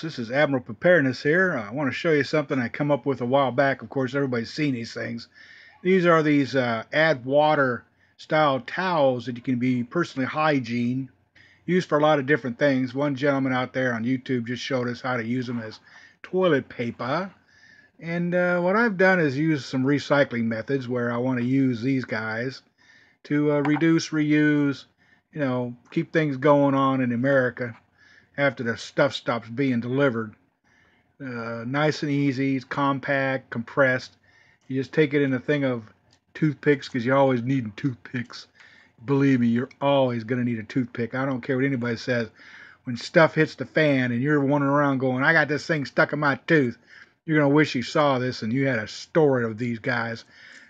This is Admiral Preparedness here. I want to show you something I come up with a while back. Of course, everybody's seen these things. These are these add water style towels that you can be personally hygiene, used for a lot of different things. One gentleman out there on YouTube just showed us how to use them as toilet paper. And what I've done is use some recycling methods where I want to use these guys to reduce, reuse, keep things going on in America after the stuff stops being delivered. Nice and easy, it's compact, compressed. You just take it in a thing of toothpicks because you always need toothpicks. Believe me, you're always going to need a toothpick. I don't care what anybody says. When stuff hits the fan and you're wandering around going, I got this thing stuck in my tooth, you're going to wish you saw this and you had a store of these guys.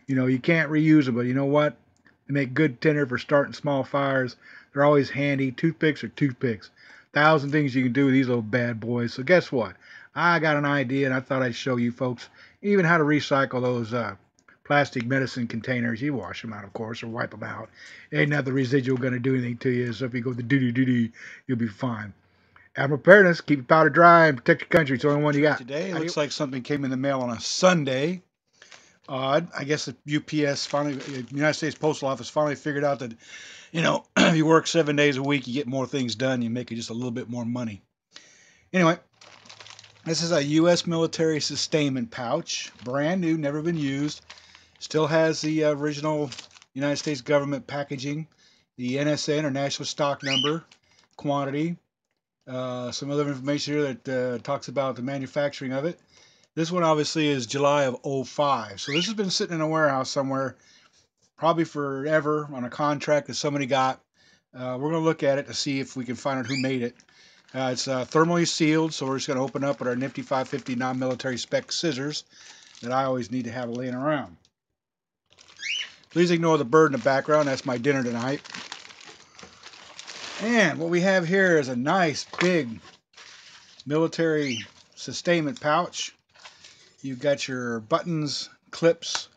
You can't reuse them, but you know what? They make good tinder for starting small fires. They're always handy. Toothpicks are toothpicks. 1,000 things you can do with these little bad boys. So guess what? I got an idea, and I thought I'd show you folks even how to recycle those plastic medicine containers. You wash them out, of course, or wipe them out. Ain't nothing residual going to do anything to you. So if you go to doo-doo-doo-doo, you'll be fine. Admiral Preparedness, keep your powder dry and protect your country. It's the only one you got. Today, it looks like something came in the mail on a Sunday. Odd. I guess the UPS finally, the United States Postal Office finally figured out that, if you work 7 days a week, you get more things done. You make just a little bit more money. Anyway, this is a U.S. military sustainment pouch. Brand new, never been used. Still has the original United States government packaging, the NSN or National Stock Number, quantity, some other information here that talks about the manufacturing of it. This one obviously is July of 05. So this has been sitting in a warehouse somewhere, probably forever, on a contract that somebody got. We're going to look at it to see if we can find out who made it. It's thermally sealed, so we're just going to open up with our nifty 550 non-military spec scissors that I always need to have laying around. Please ignore the bird in the background. That's my dinner tonight. And what we have here is a nice big military sustainment pouch. You've got your buttons, clips,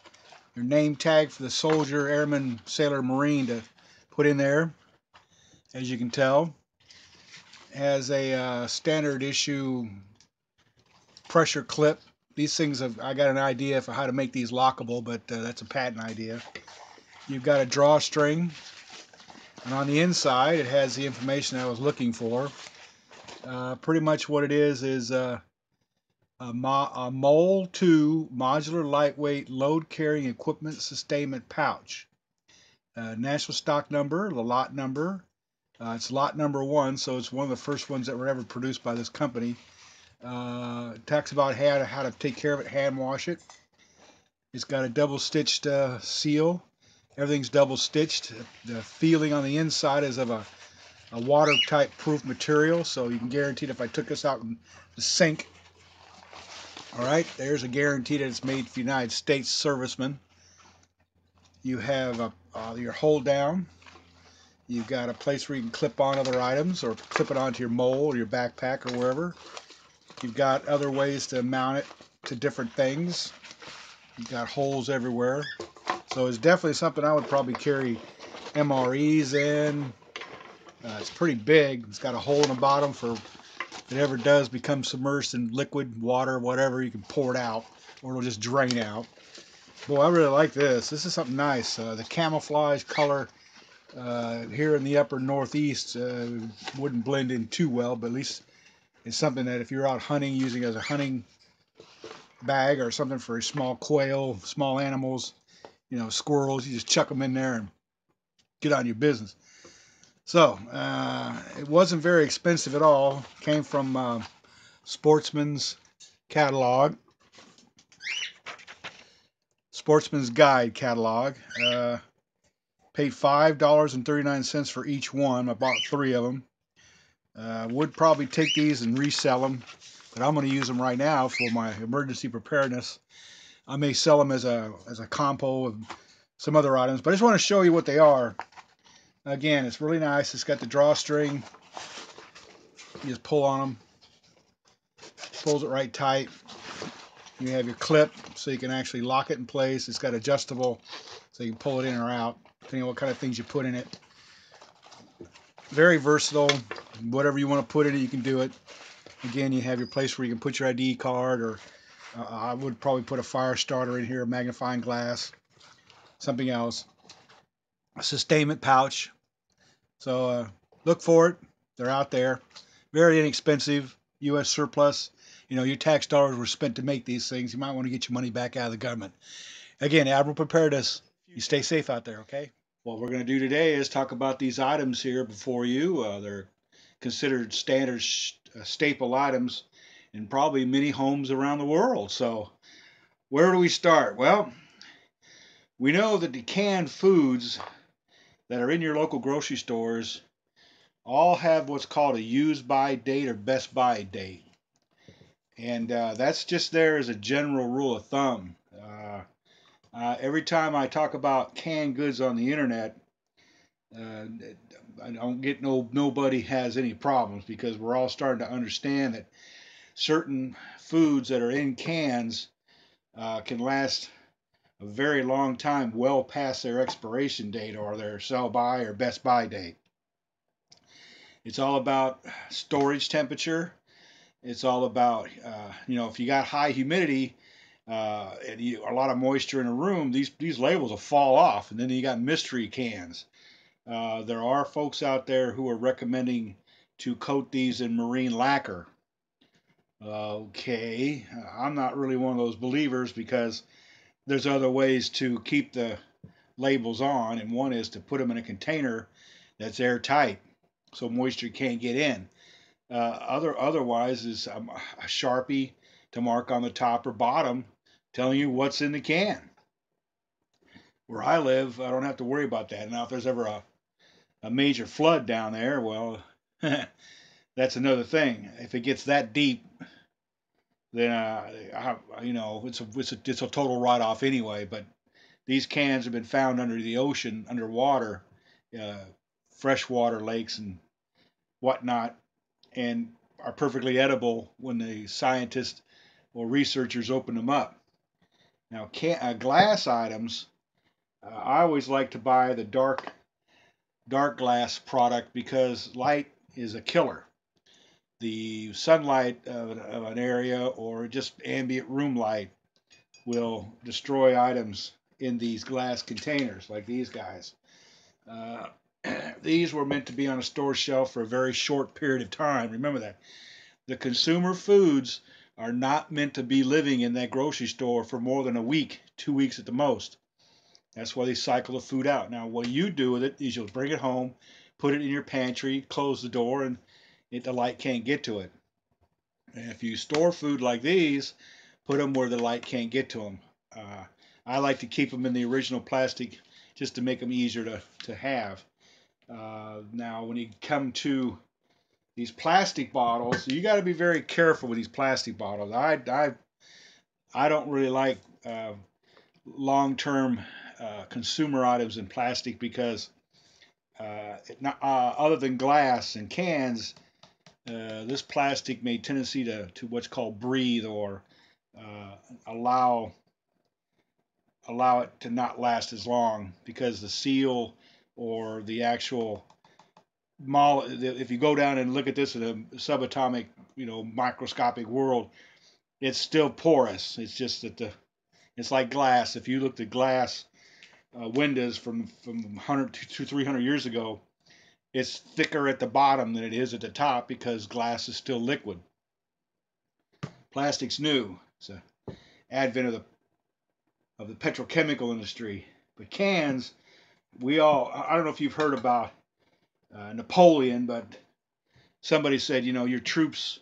your name tag for the soldier, airman, sailor, marine to put in there. As you can tell, has a standard issue pressure clip. These things I got an idea for how to make these lockable, but that's a patent idea. You've got a drawstring, and on the inside it has the information I was looking for. Pretty much what it is a MOL 2 modular lightweight load carrying equipment sustainment pouch. National stock number, the lot number. It's lot number 1, so it's one of the first ones that were ever produced by this company. It talks about how to take care of it, hand wash it. It's got a double stitched seal. Everything's double stitched. The feeling on the inside is of a water type proof material, so you can guarantee that if I took this out in the sink, alright, there's a guarantee that it's made for United States servicemen. You have your hold down. You've got a place where you can clip on other items or clip it onto your mole or your backpack or wherever. You've got other ways to mount it to different things. You've got holes everywhere. So it's definitely something I would probably carry MREs in. It's pretty big. It's got a hole in the bottom for if it ever does become submerged in liquid, water, whatever, you can pour it out or it'll just drain out. Boy, I really like this. This is something nice. The camouflage color here in the upper northeast wouldn't blend in too well, but at least it's something that if you're out hunting, using as a hunting bag or something for small quail, small animals, squirrels, you just chuck them in there and get on your business. So it wasn't very expensive at all. Came from Sportsman's catalog, Sportsman's Guide catalog. Paid $5.39 for each one. I bought 3 of them. Would probably take these and resell them, but I'm going to use them right now for my emergency preparedness. I may sell them as a compo with some other items, but I just want to show you what they are. Again, it's really nice. It's got the drawstring. You just pull on them. Pulls it right tight. You have your clip so you can actually lock it in place. It's got adjustable so you can pull it in or out depending on what kind of things you put in it. Very versatile. Whatever you want to put in it, you can do it. Again, you have your place where you can put your ID card, or I would probably put a fire starter in here, a magnifying glass, something else. A sustainment pouch. So look for it. They're out there. Very inexpensive. U.S. surplus. You know, your tax dollars were spent to make these things. You might want to get your money back out of the government. Again, Admiral Preparedness. You stay safe out there, okay? What we're going to do today is talk about these items here before you. They're considered standard staple items in probably many homes around the world. So where do we start? Well, we know that the canned foods that are in your local grocery stores all have what's called a use by date or best by date. And that's just there as a general rule of thumb. Every time I talk about canned goods on the internet, uh, I don't get nobody has any problems, because we're all starting to understand that certain foods that are in cans can last a very long time, well past their expiration date or their sell by or best by date. It's all about storage temperature. It's all about, if you got high humidity and a lot of moisture in a room, these labels will fall off. And then you got mystery cans. There are folks out there who are recommending to coat these in marine lacquer. Okay, I'm not really one of those believers, because there's other ways to keep the labels on, and one is to put them in a container that's airtight so moisture can't get in. Otherwise is a Sharpie to mark on the top or bottom telling you what's in the can. Where I live, I don't have to worry about that. Now, if there's ever a major flood down there, well, that's another thing. If it gets that deep, then it's a total write-off anyway. But these cans have been found under the ocean, underwater, freshwater lakes and whatnot, and are perfectly edible when the scientists or researchers open them up. Now, glass items, I always like to buy the dark glass product, because light is a killer. The sunlight of an area or just ambient room light will destroy items in these glass containers like these guys. Uh, these were meant to be on a store shelf for a very short period of time. Remember that. The consumer foods are not meant to be living in that grocery store for more than a week, 2 weeks at the most. That's why they cycle the food out. Now, what you do with it is you'll bring it home, put it in your pantry, close the door, and the light can't get to it. And if you store food like these, put them where the light can't get to them. I like to keep them in the original plastic just to make them easier to have. Now, when you come to these plastic bottles, you got to be very careful with these plastic bottles. I don't really like long-term consumer items in plastic, because other than glass and cans, this plastic may tendency to what's called breathe, or allow it to not last as long, because the seal or the actual if you go down and look at this in a subatomic, microscopic world, it's still porous. It's just that it's like glass. If you looked at glass windows from 100 to 300 years ago, it's thicker at the bottom than it is at the top, because glass is still liquid. Plastic's new. It's an advent of the petrochemical industry. But cans, I don't know if you've heard about Napoleon, but somebody said, your troops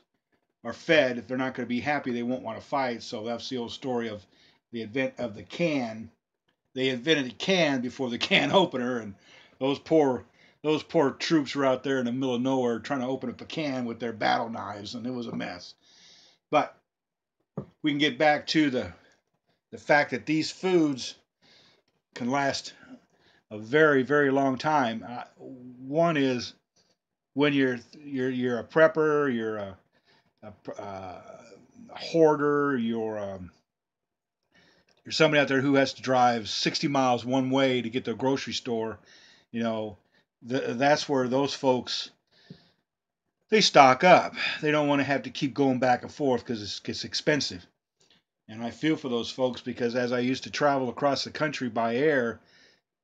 are fed. If they're not going to be happy, they won't want to fight. So that's the old story of the advent of the can. They invented the can before the can opener, and those poor troops were out there in the middle of nowhere trying to open up a can with their battle knives, and it was a mess. But we can get back to the fact that these foods can last a very, very long time. One is when you're a prepper, you're a hoarder, you're somebody out there who has to drive 60 miles one way to get to a grocery store. That's where those folks they stock up. They don't want to have to keep going back and forth because it's expensive. And I feel for those folks because as I used to travel across the country by air,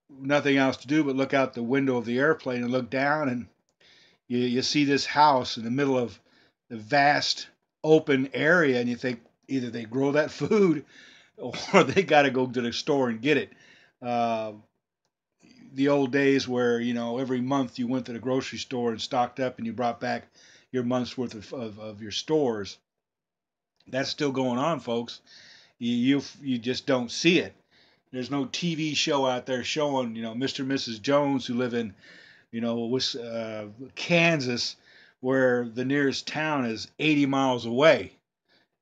nothing else to do but look out the window of the airplane and look down, and you see this house in the middle of the vast open area, and you think either they grow that food or they got to go to the store and get it. Uh, the old days where every month you went to the grocery store and stocked up and you brought back your month's worth of your stores. That's still going on, folks. You just don't see it. There's no TV show out there showing Mr. and Mrs. Jones who live in Kansas, where the nearest town is 80 miles away,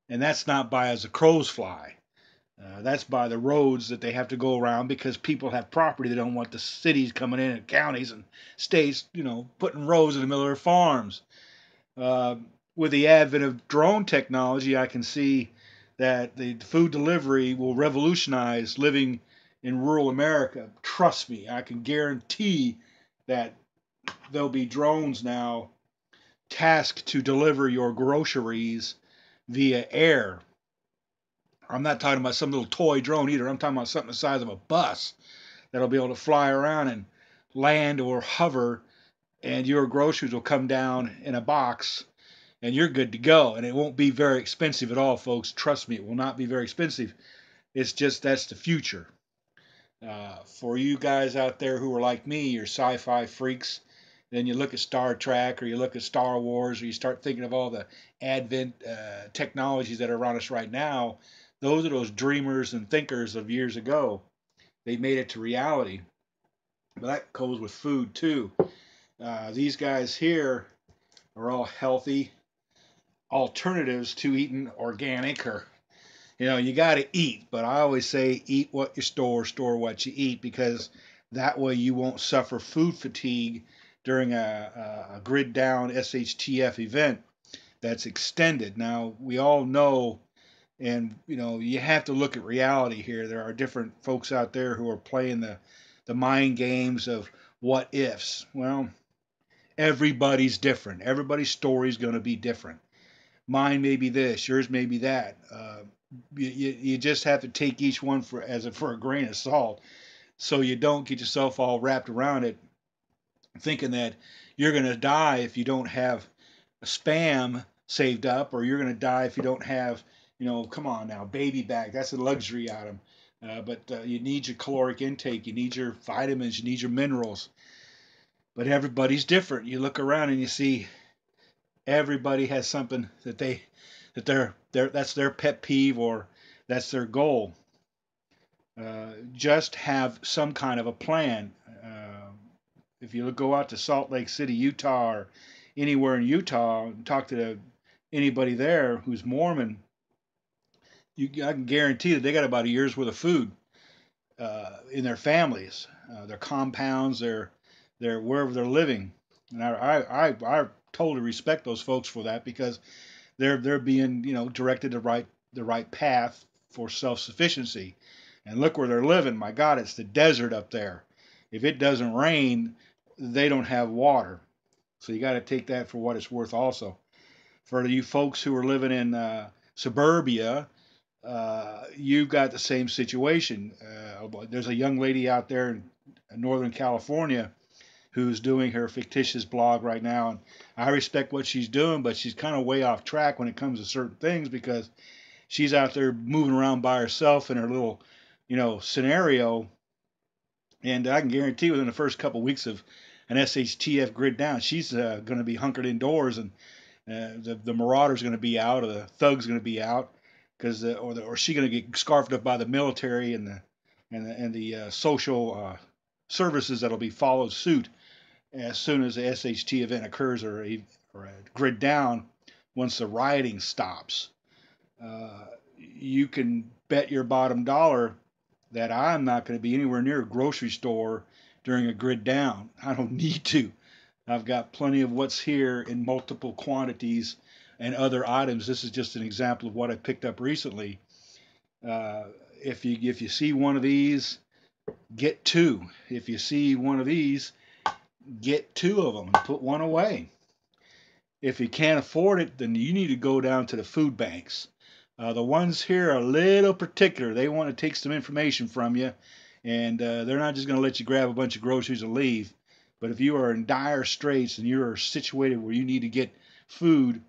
and that's not by as the crows fly. That's by the roads that they have to go around because people have property. They don't want the cities coming in and counties and states, putting roads in the middle of their farms. Uh, with the advent of drone technology, I can see that the food delivery will revolutionize living in rural America. Trust me, I can guarantee that there'll be drones now tasked to deliver your groceries via air. I'm not talking about some little toy drone either. I'm talking about something the size of a bus that'll be able to fly around and land or hover, and your groceries will come down in a box and you're good to go. And it won't be very expensive at all, folks. Trust me, it will not be very expensive. It's just that's the future. For you guys out there who are like me, you're sci-fi freaks, then you look at Star Trek or you look at Star Wars or you start thinking of all the advent technologies that are around us right now. Those are those dreamers and thinkers of years ago. They made it to reality. But that goes with food too. These guys here are all healthy alternatives to eating organic, or you got to eat, but I always say eat what you store what you eat, because that way you won't suffer food fatigue during a grid down SHTF event that's extended. Now, we all know, and you have to look at reality here. There are different folks out there who are playing the mind games of what ifs. Well, everybody's different. Everybody's story is going to be different. Mine may be this, yours may be that. You just have to take each one for a grain of salt, so you don't get yourself all wrapped around it, thinking that you're going to die if you don't have spam saved up, or you're going to die if you don't have, come on now, baby back. That's a luxury item. But you need your caloric intake, you need your vitamins, you need your minerals. But everybody's different. You look around and you see everybody has something that's their pet peeve, or that's their goal. Just have some kind of a plan. If you go out to Salt Lake City, Utah, or anywhere in Utah, and talk to anybody there who's Mormon, I can guarantee that they got about a year's worth of food in their families, their compounds, their wherever they're living. And I totally respect those folks for that, because they're being directed the right path for self-sufficiency. And look where they're living. My God, it's the desert up there. If it doesn't rain, they don't have water. So you got to take that for what it's worth also. For you folks who are living in suburbia, you've got the same situation. There's a young lady out there in Northern California who's doing her fictitious blog right now, and I respect what she's doing, but she's kind of way off track when it comes to certain things, because she's out there moving around by herself in her little, scenario, and I can guarantee within the first couple of weeks of an SHTF grid down, she's going to be hunkered indoors, and the marauder's going to be out, or the thug's going to be out, because or she's going to get scarfed up by the military and the social services that'll be followed suit as soon as the SHT event occurs, or a grid down once the rioting stops. You can bet your bottom dollar that I'm not going to be anywhere near a grocery store during a grid down. I don't need to. I've got plenty of what's here in multiple quantities and other items. This is just an example of what I picked up recently. If you see one of these, get two. If you see one of these, get two of them and put one away. If you can't afford it, then you need to go down to the food banks. The ones here are a little particular. They want to take some information from you, and they're not just going to let you grab a bunch of groceries and leave. But if you are in dire straits and you're situated where you need to get food,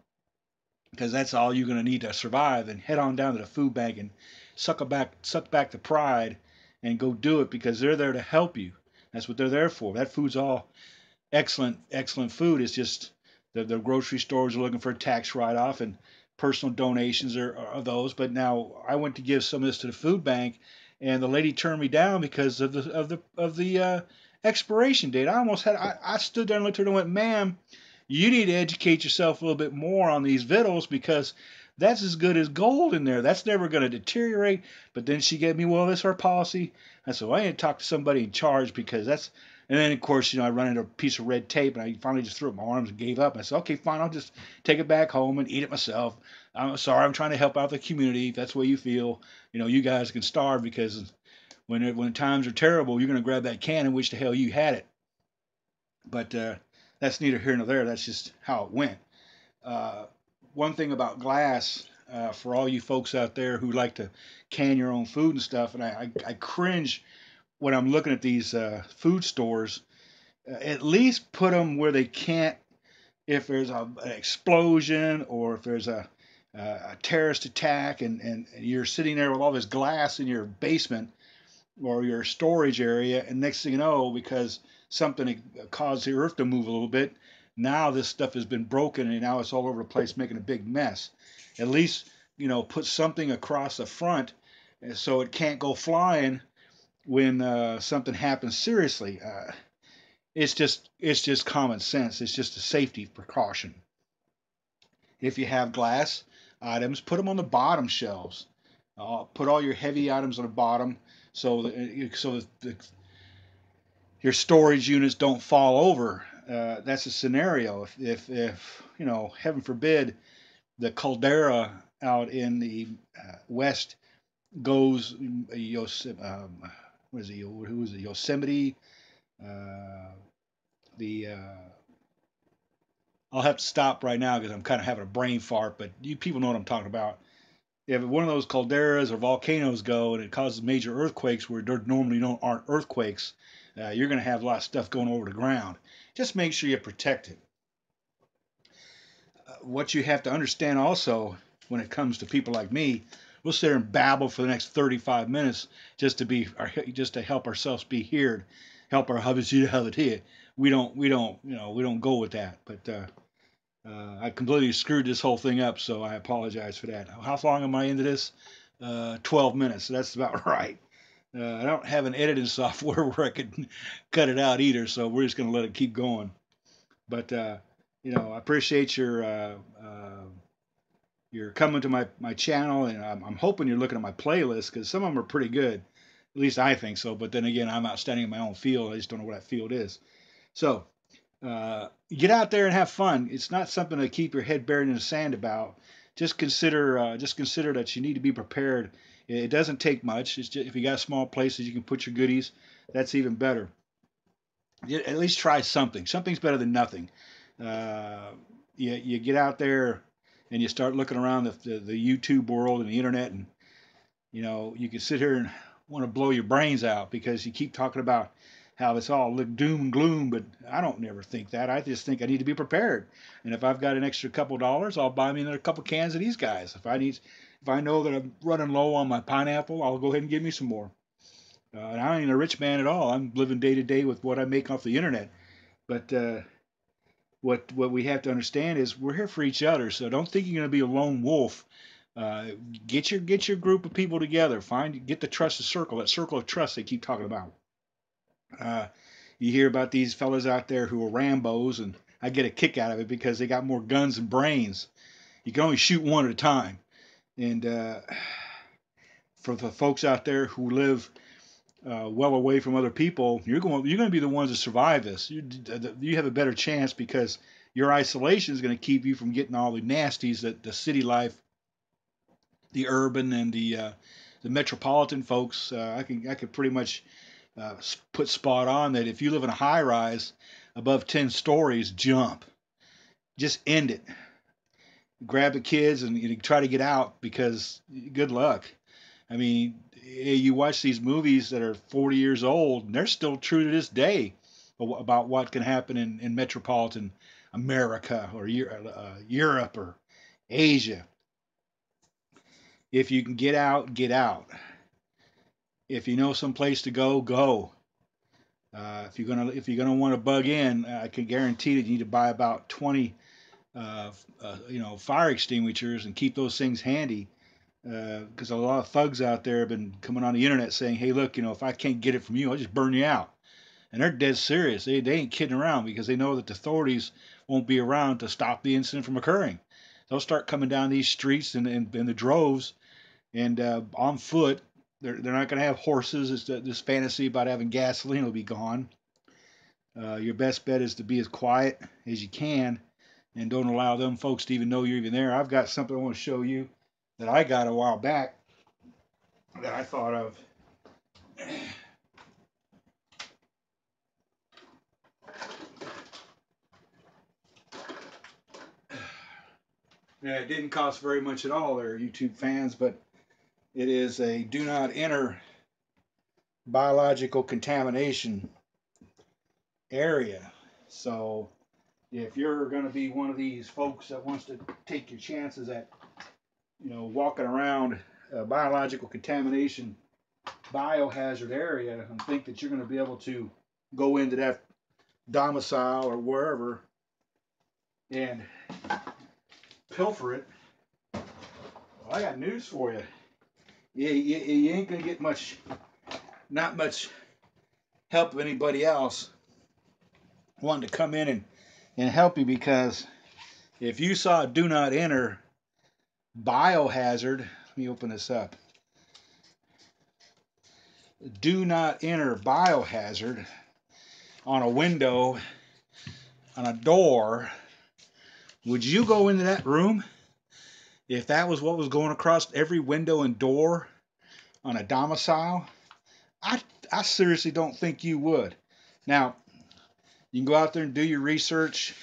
because that's all you're going to need to survive, then head on down to the food bank and suck back the pride, and go do it, because they're there to help you. That's what they're there for. That food's all excellent food. It's just the grocery stores are looking for a tax write-off, and personal donations are those. But now I went to give some of this to the food bank, and the lady turned me down because of the expiration date. I stood there and looked at her and went, "Ma'am, you need to educate yourself a little bit more on these vittles, because that's as good as gold in there. That's never going to deteriorate." But then she gave me, "Well, this is our policy." I said, "Well, I need to talk to somebody in charge, because that's." And then, of course, I run into a piece of red tape, and I finally just threw up my arms and gave up. I said, "Okay, fine, I'll just take it back home and eat it myself. I'm sorry, I'm trying to help out the community. If that's the way you feel, you guys can starve, because when times are terrible, you're going to grab that can and wish the hell you had it." But that's neither here nor there. That's just how it went. Uh, One thing about glass, for all you folks out there who like to can your own food and stuff, and I cringe when I'm looking at these food stores. At least put them where they can't, if there's an explosion, or if there's a terrorist attack, and you're sitting there with all this glass in your basement or your storage area, and next thing you know, because something caused the earth to move a little bit, now this stuff has been broken, and now it's all over the place making a big mess. At least, put something across the front so it can't go flying when something happens seriously. It's just common sense. It's just a safety precaution. If you have glass items, put them on the bottom shelves. Put all your heavy items on the bottom, so that your storage units don't fall over. That's a scenario. If heaven forbid, the caldera out in the west goes, what is it? Who is it? Yosemite. Uh, the I'll have to stop right now because I'm kind of having a brain fart, but you people know what I'm talking about. If one of those calderas or volcanoes go and it causes major earthquakes where there normally aren't earthquakes, you're going to have a lot of stuff going over the ground. Just make sure you protect it. What you have to understand also, when it comes to people like me, we'll sit there and babble for the next 35 minutes just to help ourselves be heard, help our hubbies here. We don't go with that. But I completely screwed this whole thing up, so I apologize for that. How long am I into this? 12 minutes. So that's about right. I don't have an editing software where I could cut it out either, so we're just going to let it keep going. But I appreciate your coming to my channel, and I'm hoping you're looking at my playlist, because some of them are pretty good. At least I think so. But then again, I'm outstanding in my own field. I just don't know what that field is. So get out there and have fun. It's not something to keep your head buried in the sand about. Just consider that you need to be prepared. It doesn't take much. It's just, if you got small places you can put your goodies, that's even better. At least try something. Something's better than nothing. Uh, you get out there and you start looking around the YouTube world and the internet, and you can sit here and want to blow your brains out because you keep talking about how it's all doom and gloom, but I don't never think that. I just think I need to be prepared. And if I've got an extra couple dollars, I'll buy me another couple cans of these guys. If I know that I'm running low on my pineapple, I'll go ahead and get me some more. And I ain't a rich man at all. I'm living day to day with what I make off the internet. But what we have to understand is we're here for each other. So don't think you're going to be a lone wolf. Uh, get your group of people together. Get the trusted circle, that circle of trust they keep talking about. Uh, you hear about these fellas out there who are Rambos, and I get a kick out of it because they got more guns than brains. You can only shoot one at a time. And for the folks out there who live well away from other people, you're going to be the ones to survive this. You have a better chance because your isolation is going to keep you from getting all the nasties that the city life, the urban and the metropolitan folks. I could pretty much put spot on that if you live in a high rise above 10 stories, jump. just end it. Grab the kids and try to get out, because good luck. I mean, you watch these movies that are 40 years old, and they're still true to this day about what can happen in metropolitan America or Europe or Asia. If you can get out, get out. If you know some place to go, go. If you're gonna want to bug in, I can guarantee that you need to buy about 20 fire extinguishers and keep those things handy, because a lot of thugs out there have been coming on the internet saying, hey, look, if I can't get it from you, I'll just burn you out. And they're dead serious. They ain't kidding around, because they know that the authorities won't be around to stop the incident from occurring. They'll start coming down these streets in the droves, and on foot. They're not going to have horses. It's this fantasy about having gasoline will be gone. Your best bet is to be as quiet as you can, and don't allow them folks to even know you're even there. I've got something I want to show you that I got a while back that I thought of. Yeah, it didn't cost very much at all there, YouTube fans, but it is a do not enter biological contamination area. So if you're going to be one of these folks that wants to take your chances at, walking around a biological contamination biohazard area and think that you're going to be able to go into that domicile or wherever and pilfer it, well, I got news for you. You ain't going to get not much help of anybody else wanting to come in and help you, because if you saw a do not enter biohazard, let me open this up. Do not enter biohazard on a window, on a door, would you go into that room if that was what was going across every window and door on a domicile? I seriously don't think you would. Now, you can go out there and do your research,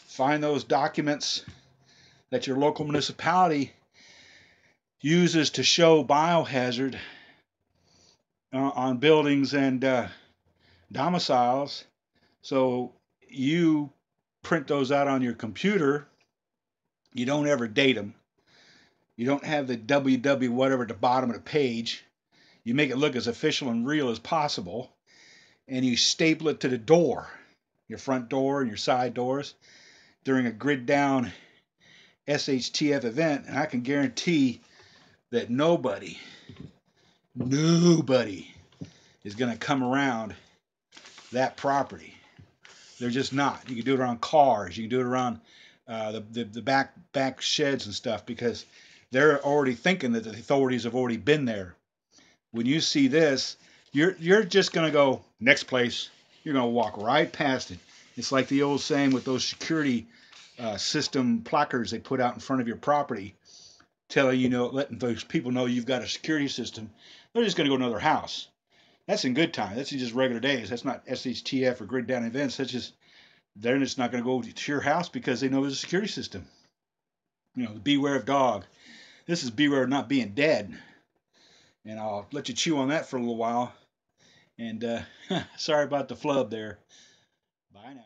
find those documents that your local municipality uses to show biohazard on buildings and domiciles. So you print those out on your computer. You don't ever date them. You don't have the WW whatever at the bottom of the page. You make it look as official and real as possible, and you staple it to the door, your front door and your side doors, during a grid down SHTF event. And I can guarantee that nobody is going to come around that property. They're just not. You can do it around cars. You can do it around the back sheds and stuff, because they're already thinking that the authorities have already been there. When you see this, you're just going to go next place. You're going to walk right past it. It's like the old saying with those security system placards they put out in front of your property, telling letting those people know you've got a security system. They're just going to go to another house. That's in good time. That's just regular days. That's not SHTF or grid down events. That's just, they're just not going to go to your house because they know there's a security system. Beware of dog. This is beware of not being dead. And I'll let you chew on that for a little while. And sorry about the flub there. Bye now.